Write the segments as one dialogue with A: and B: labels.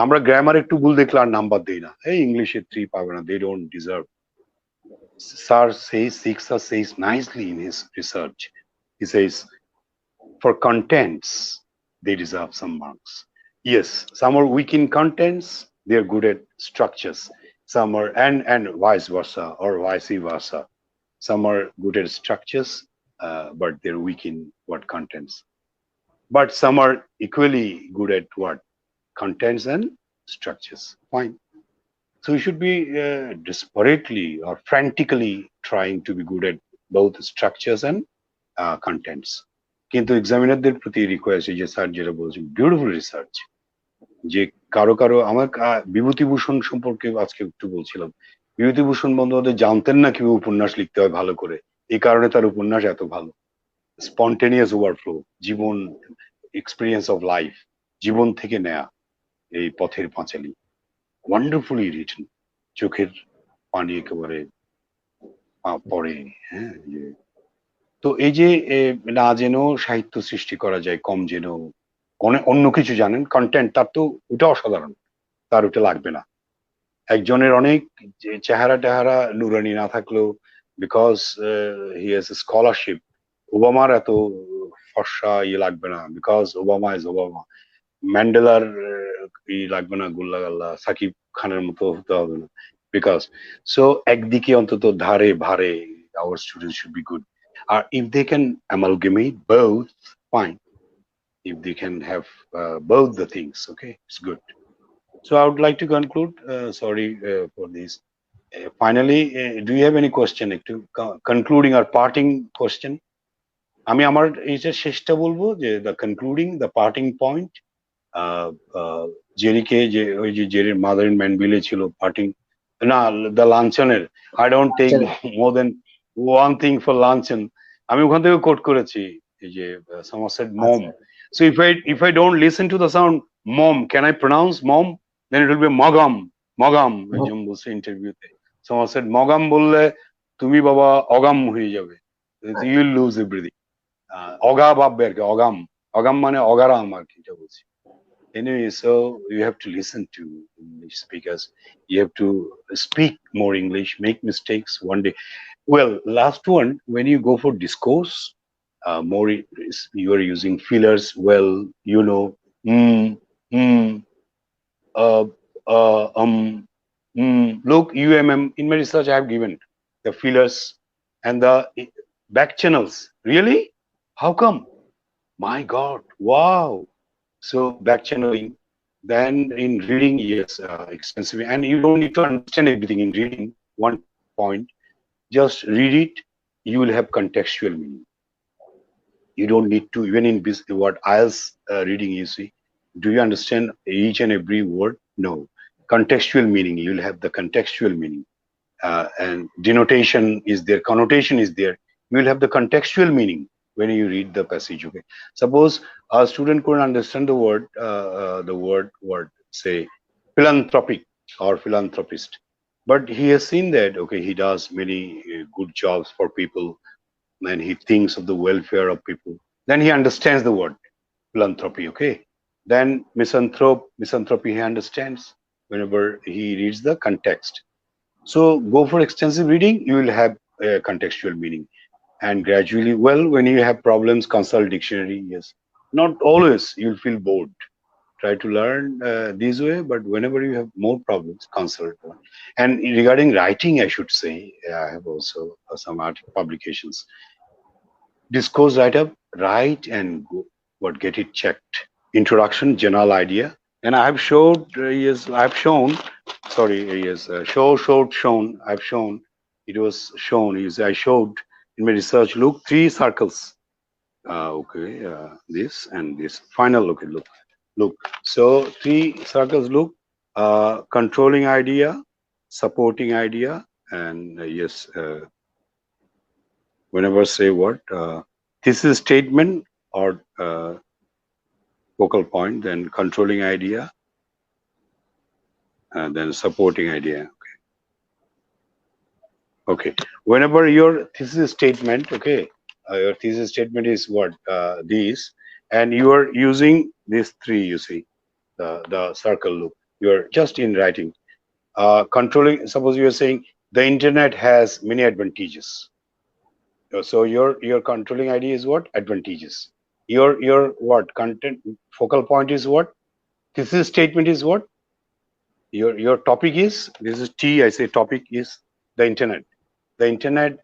A: আমরা গ্রামার একটু ভুল দেখলে আর নাম্বার দেই না, এই ইংলিশে 3 পাবে না, they don't deserve. Sir says Siksa says nicely in his research. He says for contents they deserve some marks. Yes, some are weak in contents, they are good at structures. Some are and vice versa or vice versa. Some are good at structures, but they're weak in what contents. But some are equally good at what contents and structures. Fine. So you should be desperately or frantically trying to be good at both structures and contents. কিন্তু এক্সামিনারদের প্রতি request, এই যে sir যেটা বলছেন, beautiful research, যে কারো কারো আমার বিভূতিভূষণ সম্পর্কে আজকে একটু বলছিলাম। বিভূতিভূষণ বন্দ্যোপাধ্যায় জানতেন না কিভাবে উপন্যাস লিখতে হয় ভালো করে, এই কারণে তার উপন্যাস এত ভালো। স্পন্টেনিয়াস ওভারফ্লো, জীবন, এক্সপিরিয়েন্স অফ লাইফ, জীবন থেকে নেয়া এই পথের পাঁচালী, ওয়ান্ডারফুলি রিটেন, চোখের পানি একেবারে পড়ে। হ্যাঁ, তো এই যে না জেনেও সাহিত্য সৃষ্টি করা যায়, কম জেনেও অন্য কিছু জানেন, কন্টেন্ট তার তো ওটা অসাধারণ, তার ওটা লাগবে না। একজনের অনেক চেহারা টেহারা নুরানি না থাকলেও, বিকজ হি হ্যাজ স্কলারশিপ, ওবামার এত ফর্সা ইয়ে লাগবে না, বিকজ ওবামা ইজ ওবামা। ম্যান্ডেলার ই লাগবে না, গুল্লা গাল্লা সাকিব খানের মতো হতে হবে না, বিকজ সো একদিকে অন্তত ধারে ভারে our students should be good. If they can amalgamate both, fine. If they can have both the things, okay, it's good. So I would like to conclude. Sorry for this. Finally, do you have any question? To concluding or parting question? আমি আমার এইটা শেষটা বলবো যে the concluding, the parting point. জেরিকে যে ওই যে জেরির mother in ম্যানভিলে ছিল পার্টিং, না দ্য লাঞ্চনের, I don't take more than one thing for luncheon, আমি ওখান থেকে কোট করেছি এই যে someone said mom. So if I don't listen to the sound mom, can I pronounce mom? Then it will be mogam, mogam. একজন বলছে ইন্টারভিউতে, someone said mogam বললে তুমি বাবা অগাম হয়ে যাবে, you will lose everything. অগা ভাববে আর কি, অগাম, অগাম মানে অগারাম আর কি, এটা বলছি। Anyway, so you have to listen to English speakers. You have to speak more English, make mistakes one day. Well, last one, when you go for discourse, more you are using fillers. Well, you know, mm, mm, uh, look, in my research, I have given the fillers and the back channels. Really? How come? My God! Wow! So back channeling, then in reading, yes, expensive, and you don't need to understand everything in reading. One point, just read it. You will have contextual meaning. You don't need to, even in what IELTS reading, you see, do you understand each and every word? No. Contextual meaning, you will have the contextual meaning, and denotation is there, connotation is there. You will have the contextual meaning when you read the passage. Okay, suppose a student couldn't understand the word say philanthropic or philanthropist, but he has seen that, okay, he does many good jobs for people and he thinks of the welfare of people, then he understands the word philanthropy. Okay, then misanthropy he understands whenever he reads the context. So go for extensive reading, you will have a contextual meaning. And gradually, well, when you have problems, consult dictionary. Yes, not always you'll feel bored. Try to learn this way, but whenever you have more problems, consult one. And regarding writing, I should say, I have also some article publications. Discourse write-up, write and go, get it checked. Introduction, general idea. And I have showed, yes, I've shown, sorry, yes, shown, I've shown, it was shown, is I showed in my research, look, 3 circles. Okay, this and this. Final look. So 3 circles, look, controlling idea, supporting idea, and yes, whenever say what, this is statement or focal point, then controlling idea, and then supporting idea. Okay. Whenever your thesis statement, okay, your thesis statement is what, these, and you are using these 3, you see, the circle loop. You're just in writing. Controlling, suppose you are saying the internet has many advantages. So your controlling idea is what? Advantages. Your what? Content focal point is what? Thesis statement is what? Your topic is, this is T, I say topic is the internet. The internet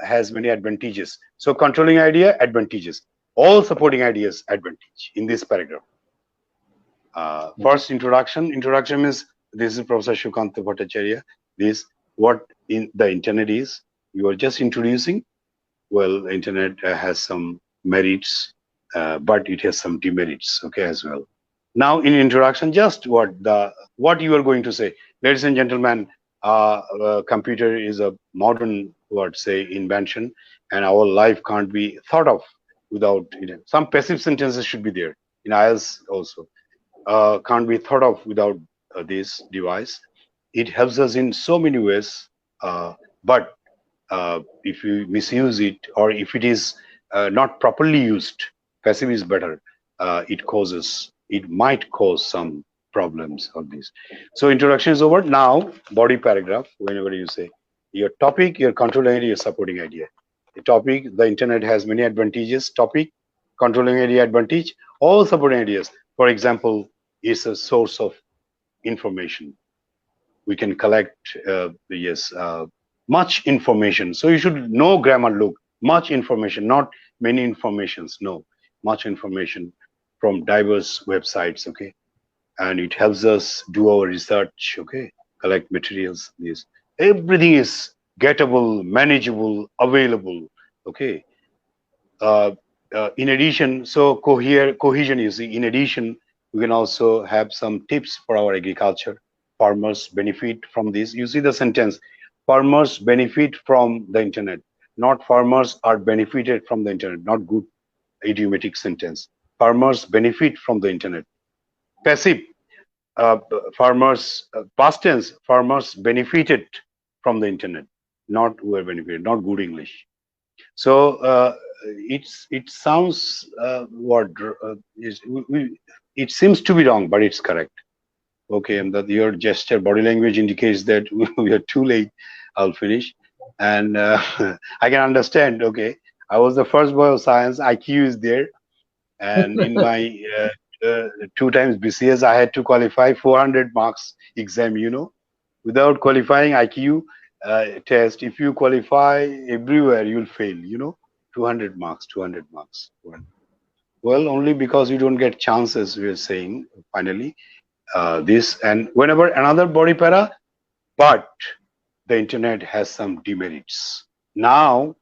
A: has many advantages. So controlling idea, advantages. All supporting ideas, advantage in this paragraph. First introduction. Introduction is, this is Professor Shukanta Bhattacharya. This what in the internet is. You are just introducing. Well, internet has some merits, but it has some demerits, okay, as well. Now, in introduction, just what you are going to say, ladies and gentlemen. Computer is a modern, what say, invention, and our life can't be thought of without it. Some passive sentences should be there in IELTS also. Can't be thought of without this device. It helps us in so many ways, but if you misuse it, or if it is not properly used, passive is better. It might cause some problems of this. So introduction is over. Now body paragraph. Whenever you say your topic, your controlling idea, your supporting idea. The topic, the internet has many advantages. Topic, controlling idea, advantage. All supporting ideas. For example, is a source of information. We can collect much information. So you should know grammar. Look, much information, not many informations. No, much information from diverse websites. Okay, and it helps us do our research. Okay, collect materials. This everything is gettable, manageable, available. Okay. In addition, so cohesion, you see, in addition, we can also have some tips for our agriculture. Farmers benefit from this. You see the sentence, farmers benefit from the internet, not farmers are benefited from the internet. Not good idiomatic sentence. Farmers benefit from the internet. Passive, past tense, farmers benefited from the internet, not were benefited, not good English. So it sounds it seems to be wrong, but it's correct. Okay, and that your gesture, body language indicates that we are too late. I'll finish, and I can understand. Okay, I was the first boy of science. IQ is there, and in my 2 times BCS, I had to qualify 400 marks exam. Without qualifying IQ test, if you qualify everywhere, you'll fail. 200 marks, 200 marks. Well, only because you don't get chances. We are saying finally this, and whenever another body para, but the internet has some demerits. Now,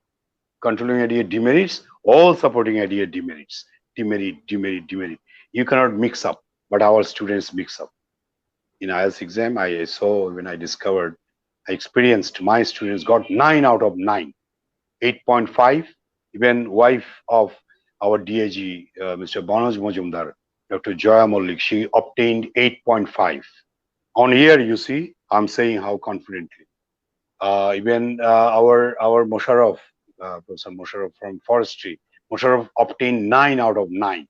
A: controlling idea demerits, all supporting idea demerits. Demerit. You cannot mix up, but our students mix up. In IELTS exam, I saw when I discovered, I experienced my students got 9 out of 9, 8.5. Even wife of our DAG, Mr. Banoj Majumdar, Dr. Joya Mollik, she obtained 8.5. On here, you see, I'm saying how confidently. Even our Mosharraf, Professor Mosharraf from forestry, Mosharraf obtained 9 out of 9.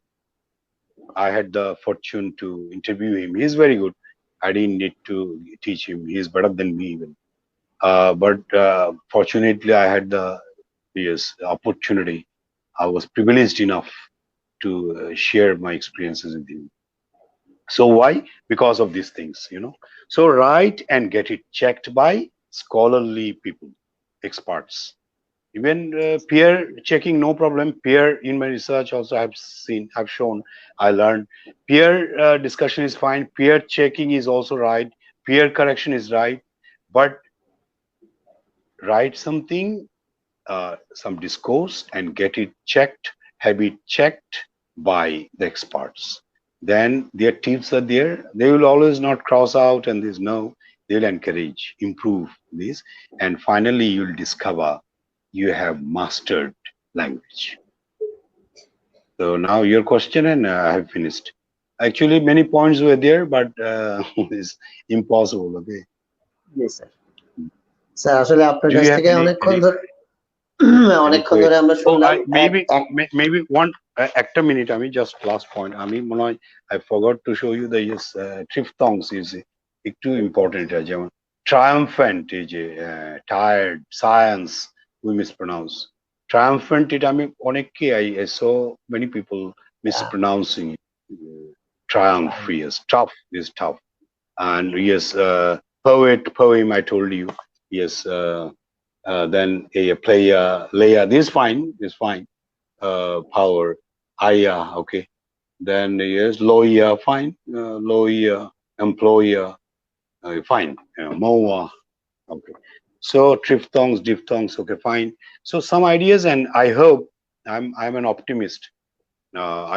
A: I had the fortune to interview him. He's very good. I didn't need to teach him. He's better than me even. But fortunately, I had the opportunity. I was privileged enough to share my experiences with him. So why? Because of these things, So write and get it checked by scholarly people, experts. Even peer checking, no problem. Peer in my research also I've shown, I learned peer discussion is fine. Peer checking is also right. Peer correction is right. But write something, some discourse, and get it checked, have it checked by the experts. Then their tips are there. They will always not cross out and there's no, they'll encourage, improve this. And finally, you'll discover you have mastered language. So now your question, and I have finished. Actually, many points were there, but it's impossible. Okay.
B: Yes, sir. Sir আসলে আপনার কাছ থেকে অনেকক্ষণ ধরে অনেকক্ষণ ধরে আমরা
A: Oh,
B: শুনলাম
A: maybe one একটা minute. I mean, just last point. I mean, I forgot to show you the yes, triphthongs is একটু important. যেমন triumphant is tired, science we mispronounce. Triumphant it I mean অনেককে I saw many people mispronouncing it. Triumph, yes, tough is tough. And yes, poem I told you, yes, then a player layer this is fine, is fine. Power, aya, okay, then yes, lawyer, fine, lawyer, employer, fine, moa, okay. So triphthongs, diphthongs, okay, fine. So some ideas, and I hope I'm an optimist.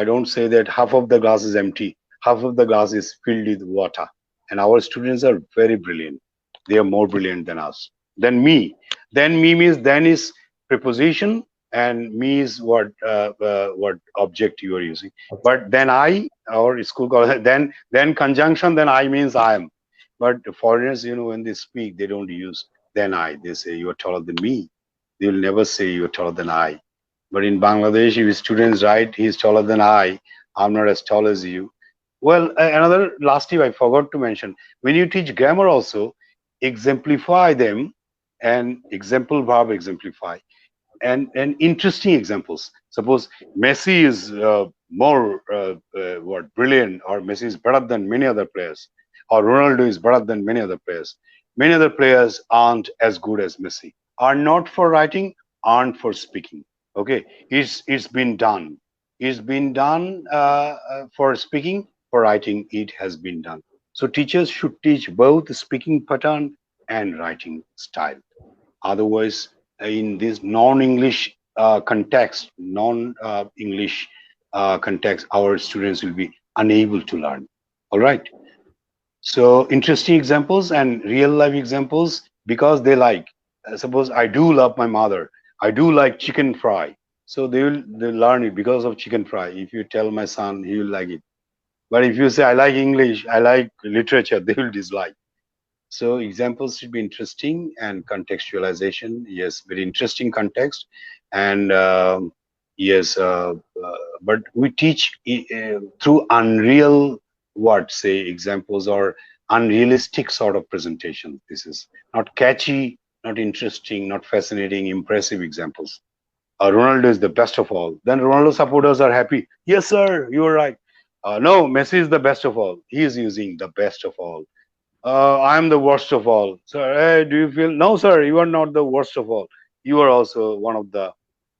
A: I don't say that half of the glass is empty, half of the glass is filled with water. And our students are very brilliant. They are more brilliant than us, than me. Then me means then is preposition, and me is what object you are using. But then I, our school college, then conjunction, then I means I am. But foreigners, when they speak, they don't use then I. They say you are taller than me. They will never say you are taller than I. But in Bangladesh, if students write, he's taller than I'm not as tall as you. Well, another last tip I forgot to mention. When you teach grammar also, exemplify them, and example verb exemplify, and interesting examples. Suppose Messi is more what brilliant, or Messi is better than many other players, or Ronaldo is better than many other players. Many other players aren't as good as Messi. Are not for writing, aren't for speaking. Okay, it's been done. It's been done for speaking. For writing, it has been done. So teachers should teach both speaking pattern and writing style. Otherwise, in this non-English non-English context, our students will be unable to learn. All right. So interesting examples and real life examples, because they like. Suppose I do love my mother. I do like chicken fry. So they'll learn it because of chicken fry. If you tell my son, he will like it. But if you say I like English, I like literature, they will dislike. So examples should be interesting, and contextualization, yes, very interesting context. And yes, but we teach through unreal, what say, examples, or unrealistic sort of presentation. This is not catchy, not interesting, not fascinating, impressive examples. Ronaldo is the best of all. Then Ronaldo supporters are happy. Yes, sir, you are right. No, Messi is the best of all. He is using the best of all. I'm the worst of all. Sir, hey, do you feel? No, sir, you are not the worst of all. You are also one of the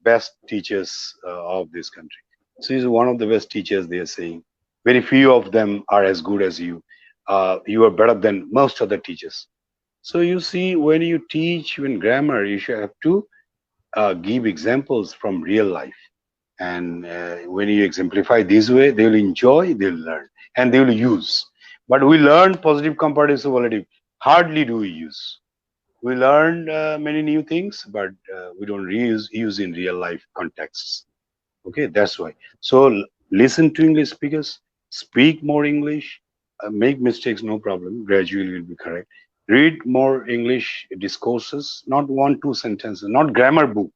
A: best teachers of this country. So he's one of the best teachers, they are saying. Very few of them are as good as you. You are better than most other teachers. So you see, when you teach in grammar, you should have to give examples from real life. And when you exemplify this way, they will enjoy, they will learn, and they will use. But we learn positive, comparative, superlative. Hardly do we use. We learn many new things, but we don't use in real life contexts. Okay, that's why. So listen to English speakers, speak more English, make mistakes, no problem. Gradually, will be correct. Read more English discourses, not one, two sentences, not grammar book,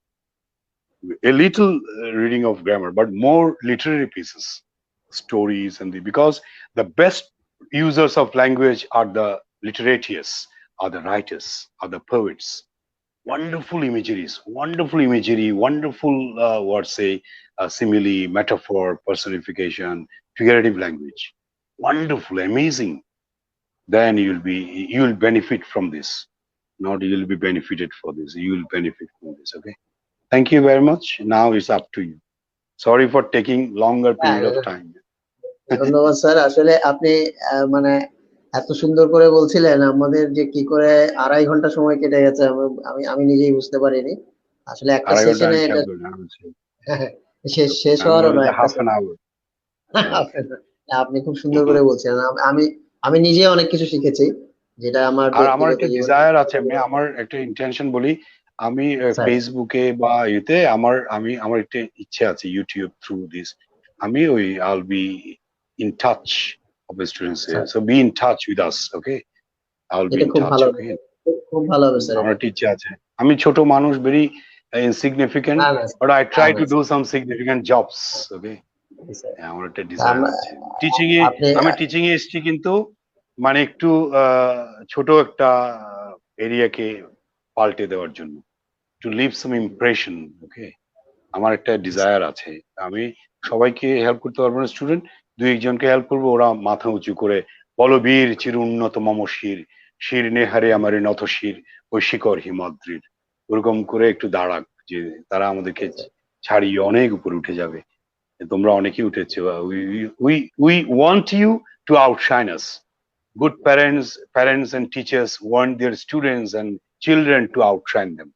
A: a little reading of grammar, but more literary pieces, stories, and because the best users of language are the literateurs, are the writers, are the poets. Wonderful imageries, wonderful, what say, simile, metaphor, personification, figurative language. Wonderful, amazing. Then you will benefit from this. Not you will be benefited for this. You will benefit from this. Okay. Thank you very much. Now it's up to you. Sorry for taking longer period of time.
B: ধন্যবাদ sir. আসলে আপনি মানে এত সুন্দর করে বলছিলেন, আমাদের যে কি করে 2.5 ঘন্টা সময় কেটে গেছে আমি আমি নিজেই বুঝতে পারিনি। আসলে একটা
A: আড়াই ঘন্টা
B: সেশনে
A: আমি
B: এটা
A: হিসাব করি না,
B: শেষ
A: আমি
B: হওয়ারও
A: বলি
B: নয় একটা
A: হাফ অ্যান আওয়ার।
B: আপনি খুব সুন্দর করে বলছিলেন। আমি আমি নিজে অনেক কিছু শিখেছি, যেটা আমার
A: আর আমার
B: ব্যক্তিগত
A: একটা
B: জীবনে।
A: ডিজায়ার আছে, আমি আমার একটা ইন্টেনশন বলি, আমি
B: স্যার
A: ফেসবুকে বা ইউতে আমার একটা ইচ্ছে আছে, ইউটিউব থ্রু দিস আমি I'll be in touch of the students here.
B: Sir
A: So be in touch with us, okay? I'll be
B: এটা
A: in
B: খুব
A: touch,
B: ভালো হবে,
A: okay?
B: খুব ভালো হবে স্যার
A: আমার
B: এটা।
A: একটা ইচ্ছে আছে। আমি ছোট মানুষ, very insignificant,
B: না না
A: but I
B: না
A: try
B: না
A: to do some significant jobs. Okay,
B: sir,
A: আমার একটা ডিজায়ার
B: আমরা
A: আছে টিচিং এ।
B: আপনি
A: আমি টিচিং এ এসেছি কিন্তু মানে একটু ছোট একটা এরিয়াকে পাল্টে দেওয়ার জন্য, টু লিভ সাম ইমপ্রেশন। ওকে, আমার একটা ডিজায়ার আছে। আমি সবাইকে হেল্প করতে পারবো না, স্টুডেন্ট দুই একজনকে হেল্প করবো, ওরা মাথা উঁচু করে বলো বীর চির উন্নত মম শির, শির নেহারে আমারে নত শির, ওই শিকর হিমাদ্রির, ওরকম করে একটু দাঁড়াক, যে তারা আমাদেরকে ছাড়িয়ে অনেক উপরে উঠে যাবে। তোমরা অনেকেই উঠেছো, we want you to outshine us. Good parents and teachers want their students and children to outshine them.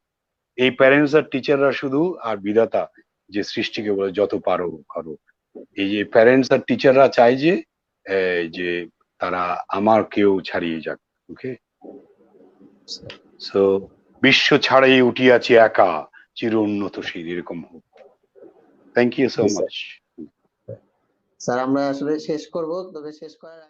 A: এই প্যারেন্টস আর টিচাররা শুধু, আর বিধাতা যে সৃষ্টিকে বলে যত পারো করো, এই যে প্যারেন্টস আর টিচাররা চায় যে যে তারা আমার কেউ ছাড়িয়ে যাক। ওকে, সো বিশ্ব ছাড়াই উঠিয়াছি একা, চির উন্নত শির, এরকম হোক। থ্যাংক ইউ সো
B: জি স্যার।
A: মাচ।
B: স্যার আমরা আসলে শেষ করব, তবে শেষ করার আগে